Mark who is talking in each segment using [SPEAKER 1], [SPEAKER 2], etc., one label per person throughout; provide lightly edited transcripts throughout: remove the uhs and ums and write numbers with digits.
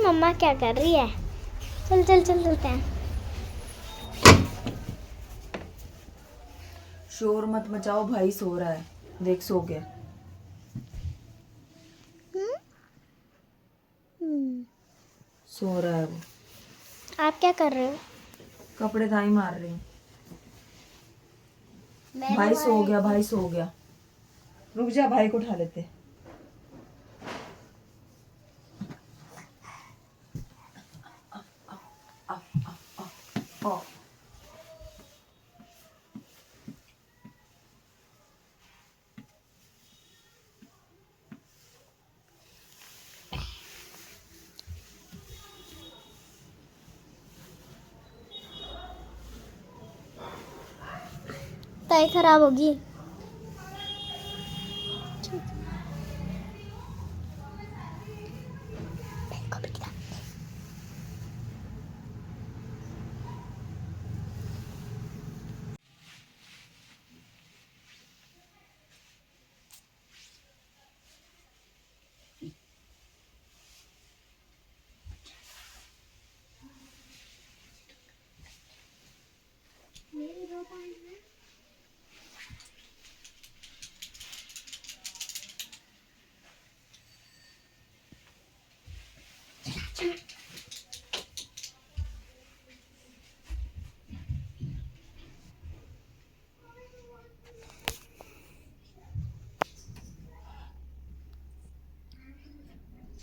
[SPEAKER 1] मम्मा क्या कर रही है। चल चल चल चलते हैं।
[SPEAKER 2] शोर मत मचाओ, भाई सो रहा है। देख सो गया। सो रहा है वो।
[SPEAKER 1] आप क्या कर रहे हो?
[SPEAKER 2] कपड़े धाई मार रही हूँ।
[SPEAKER 1] मैंने
[SPEAKER 2] भाई सो
[SPEAKER 1] मारे।
[SPEAKER 2] गया, भाई सो गया। रुक जा, भाई को उठा लेते। ओ,
[SPEAKER 1] टाई खराब होगी।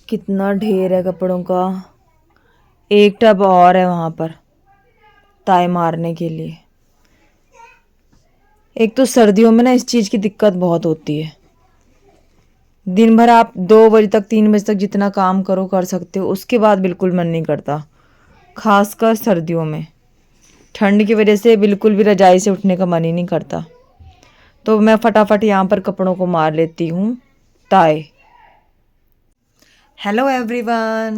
[SPEAKER 2] कितना ढेर है कपड़ों का। एक टब और है वहां पर ताई मारने के लिए। एक तो सर्दियों में ना इस चीज की दिक्कत बहुत होती है। दिन भर आप 2 बजे तक 3 बजे तक जितना काम करो कर सकते हो, उसके बाद बिल्कुल मन नहीं करता। खासकर सर्दियों में ठंड की वजह से बिल्कुल भी रजाई से उठने का मन ही नहीं करता। तो मैं फटाफट यहाँ पर कपड़ों को मार लेती हूँ ताय। हेलो एवरीवन,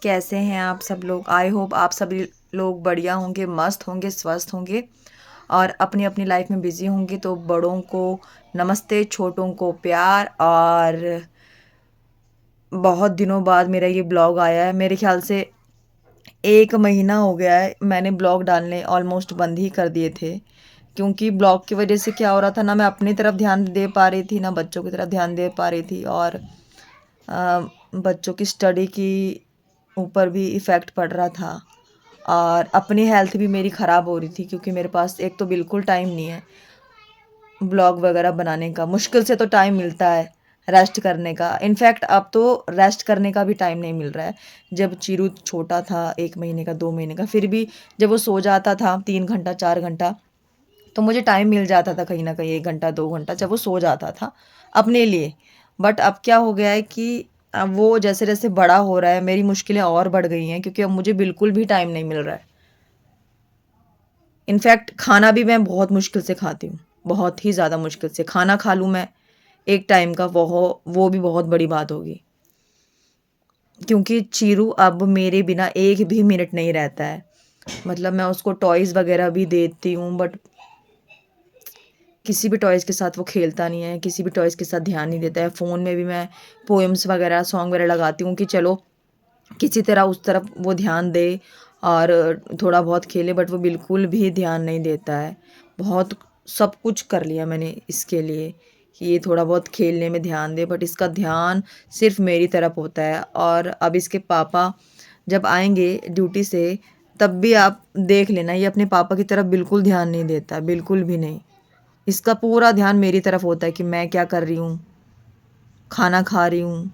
[SPEAKER 2] कैसे हैं आप सब लोग। आई होप आप सभी लोग बढ़िया होंगे, मस्त होंगे, स्वस्थ होंगे और अपनी अपनी लाइफ में बिजी होंगे। तो बड़ों को नमस्ते, छोटों को प्यार। और बहुत दिनों बाद मेरा ये ब्लॉग आया है। मेरे ख्याल से 1 महीना हो गया है। मैंने ब्लॉग डालने ऑलमोस्ट बंद ही कर दिए थे, क्योंकि ब्लॉग की वजह से क्या हो रहा था ना, मैं अपनी तरफ ध्यान दे पा रही थी ना बच्चों की तरफ ध्यान दे पा रही थी। और बच्चों की स्टडी की ऊपर भी इफ़ेक्ट पड़ रहा था और अपनी हेल्थ भी मेरी ख़राब हो रही थी, क्योंकि मेरे पास एक तो बिल्कुल टाइम नहीं है ब्लॉग वगैरह बनाने का। मुश्किल से तो टाइम मिलता है रेस्ट करने का। इनफैक्ट अब तो रेस्ट करने का भी टाइम नहीं मिल रहा है। जब चिरू छोटा था 1 महीने का 2 महीने का, फिर भी जब वो सो जाता था 3 घंटा 4 घंटा, तो मुझे टाइम मिल जाता था कहीं ना कहीं 1 घंटा 2 घंटा जब वो सो जाता था अपने लिए। बट अब क्या हो गया है कि अब वो जैसे जैसे बड़ा हो रहा है मेरी मुश्किलें और बढ़ गई हैं, क्योंकि अब मुझे बिल्कुल भी टाइम नहीं मिल रहा है। इनफैक्ट खाना भी मैं बहुत मुश्किल से खाती हूँ, बहुत ही ज़्यादा मुश्किल से। खाना खा लूँ मैं एक टाइम का, वो भी बहुत बड़ी बात होगी, क्योंकि चीरू अब मेरे बिना एक भी मिनट नहीं रहता है। मतलब मैं उसको टॉयज़ वगैरह भी देती हूँ, बट किसी भी टॉयज़ के साथ वो खेलता नहीं है, किसी भी टॉयज़ के साथ ध्यान नहीं देता है। फ़ोन में भी मैं पोएम्स वगैरह सॉन्ग वगैरह लगाती हूँ कि चलो किसी तरह उस तरफ वो ध्यान दे और थोड़ा बहुत खेले, बट वो बिल्कुल भी ध्यान नहीं देता है। बहुत सब कुछ कर लिया मैंने इसके लिए कि ये थोड़ा बहुत खेलने में ध्यान दे, बट इसका ध्यान सिर्फ मेरी तरफ होता है। और अब इसके पापा जब आएंगे ड्यूटी से, तब भी आप देख लेना, ये अपने पापा की तरफ बिल्कुल ध्यान नहीं देता, बिल्कुल भी नहीं। इसका पूरा ध्यान मेरी तरफ होता है कि मैं क्या कर रही हूँ, खाना खा रही हूँ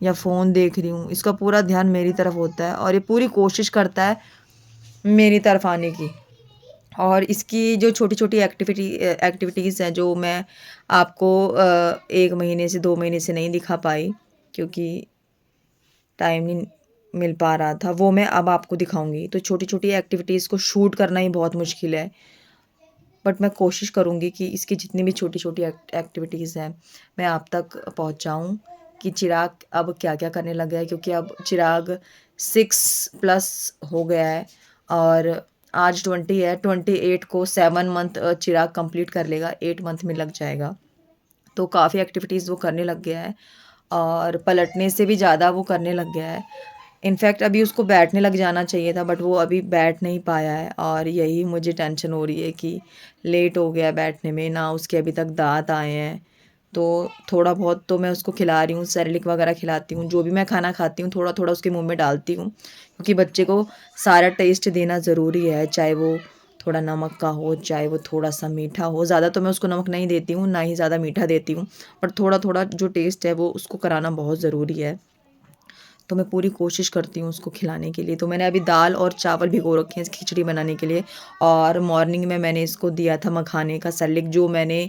[SPEAKER 2] या फ़ोन देख रही हूँ। इसका पूरा ध्यान मेरी तरफ होता है और ये पूरी कोशिश करता है मेरी तरफ आने की। और इसकी जो छोटी छोटी एक्टिविटीज़ हैं जो मैं आपको 1 महीने से 2 महीने से नहीं दिखा पाई, क्योंकि टाइम नहीं मिल पा रहा था, वो मैं अब आपको दिखाऊंगी। तो छोटी छोटी एक्टिविटीज़ को शूट करना ही बहुत मुश्किल है, बट मैं कोशिश करूँगी कि इसकी जितनी भी छोटी छोटी एक्टिविटीज़ हैं मैं आप तक पहुँचाऊँ कि चिराग अब क्या क्या करने लग गया है। क्योंकि अब चिराग 6+ हो गया है और आज 20 है, 28 को 7 मंथ चिराग कंप्लीट कर लेगा, 8 मंथ में लग जाएगा। तो काफ़ी एक्टिविटीज़ वो करने लग गया है और पलटने से भी ज़्यादा वो करने लग गया है। इनफैक्ट अभी उसको बैठने लग जाना चाहिए था, बट वो अभी बैठ नहीं पाया है और यही मुझे टेंशन हो रही है कि लेट हो गया बैठने में, ना उसके अभी तक दाँत आए हैं। तो थोड़ा बहुत तो मैं उसको खिला रही हूँ, सेरेलैक वगैरह खिलाती हूँ, जो भी मैं खाना खाती हूँ थोड़ा-थोड़ा उसके मुँह में डालती हूँ, क्योंकि बच्चे को सारा टेस्ट देना ज़रूरी है, चाहे वो थोड़ा नमक का हो, चाहे वो थोड़ा-सा मीठा हो। ज़्यादा तो मैं उसको नमक नहीं देती हूँ, ना ही ज़्यादा मीठा देती हूँ, पर थोड़ा-थोड़ा जो टेस्ट है वो उसको कराना बहुत ज़रूरी है। तो मैं पूरी कोशिश करती हूँ उसको खिलाने के लिए। तो मैंने अभी दाल और चावल भिगो रखे हैं खिचड़ी बनाने के लिए, और मॉर्निंग में मैंने इसको दिया था मखाने का सेरेलैक, जो मैंने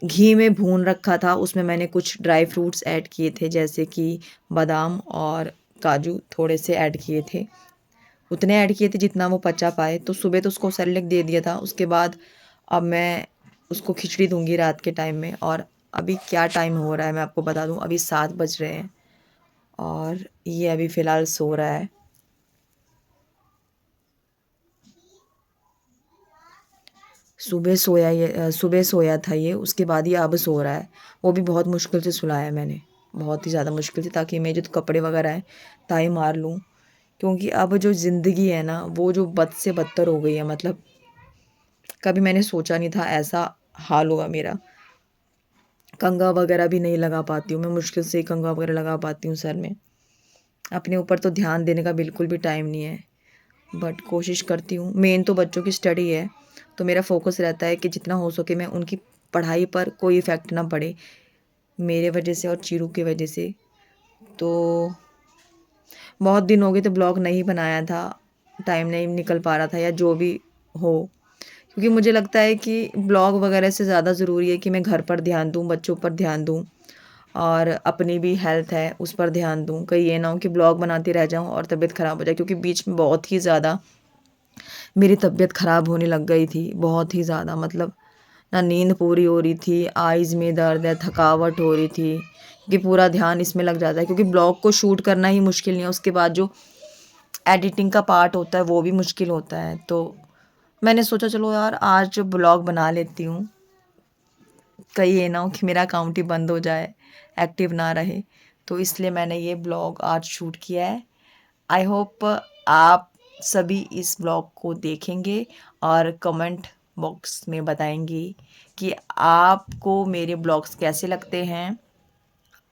[SPEAKER 2] घी में भून रखा था। उसमें मैंने कुछ ड्राई फ्रूट्स ऐड किए थे, जैसे कि बादाम और काजू थोड़े से ऐड किए थे। उतने ऐड किए थे जितना वो पचा पाए। तो सुबह तो उसको सेरेलैक दे दिया था। उसके बाद अब मैं उसको खिचड़ी दूँगी रात के टाइम में। और अभी क्या टाइम हो रहा है मैं आपको बता दूँ, अभी 7 बज रहे हैं और ये अभी फ़िलहाल सो रहा है। सुबह सोया था ये, उसके बाद ये अब सो रहा है। वो भी बहुत मुश्किल से सुलाया मैंने, बहुत ही ज़्यादा मुश्किल से, ताकि मेरे जो कपड़े वगैरह हैं ताई मार लूँ। क्योंकि अब जो ज़िंदगी है ना, वो जो बद से बदतर हो गई है। मतलब कभी मैंने सोचा नहीं था ऐसा हाल होगा मेरा। कंघा वगैरह भी नहीं लगा पाती हूँ मैं, मुश्किल से ही कंघा वगैरह लगा पाती हूँ सर में। अपने ऊपर तो ध्यान देने का बिल्कुल भी टाइम नहीं है, बट कोशिश करती हूँ। मेन तो बच्चों की स्टडी है, तो मेरा फ़ोकस रहता है कि जितना हो सके मैं उनकी पढ़ाई पर कोई इफ़ेक्ट ना पड़े मेरे वजह से और चीरू की वजह से। तो बहुत दिन हो गए तो ब्लॉग नहीं बनाया था, टाइम नहीं निकल पा रहा था या जो भी हो। क्योंकि मुझे लगता है कि ब्लॉग वगैरह से ज़्यादा ज़रूरी है कि मैं घर पर ध्यान दूँ, बच्चों पर ध्यान दूँ, और अपनी भी हेल्थ है उस पर ध्यान दूँ। कहीं ये ना हो कि ब्लॉग बनाती रह जाऊँ और तबीयत ख़राब हो जाए, क्योंकि बीच में बहुत ही ज़्यादा मेरी तबीयत ख़राब होने लग गई थी, बहुत ही ज़्यादा। मतलब ना नींद पूरी हो रही थी, आइज़ में दर्द है, थकावट हो रही थी, कि पूरा ध्यान इसमें लग जाता है। क्योंकि ब्लॉग को शूट करना ही मुश्किल नहीं है, उसके बाद जो एडिटिंग का पार्ट होता है वो भी मुश्किल होता है। तो मैंने सोचा चलो यार आज ब्लॉग बना लेती हूँ, कहीं ये ना हो कि मेरा अकाउंट ही बंद हो जाए, एक्टिव ना रहे। तो इसलिए मैंने ये ब्लॉग आज शूट किया है। आई होप आप सभी इस ब्लॉग को देखेंगे और कमेंट बॉक्स में बताएंगे कि आपको मेरे ब्लॉग्स कैसे लगते हैं,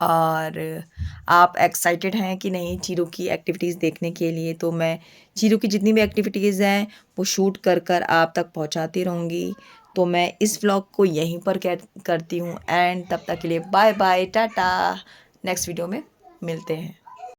[SPEAKER 2] और आप एक्साइटेड हैं कि नहीं चीरू की एक्टिविटीज़ देखने के लिए। तो मैं चीरू की जितनी भी एक्टिविटीज़ हैं वो शूट कर कर आप तक पहुंचाती रहूँगी। तो मैं इस व्लॉग को यहीं पर करती हूँ एंड तब तक के लिए bye bye, tata. Next video में मिलते हैं।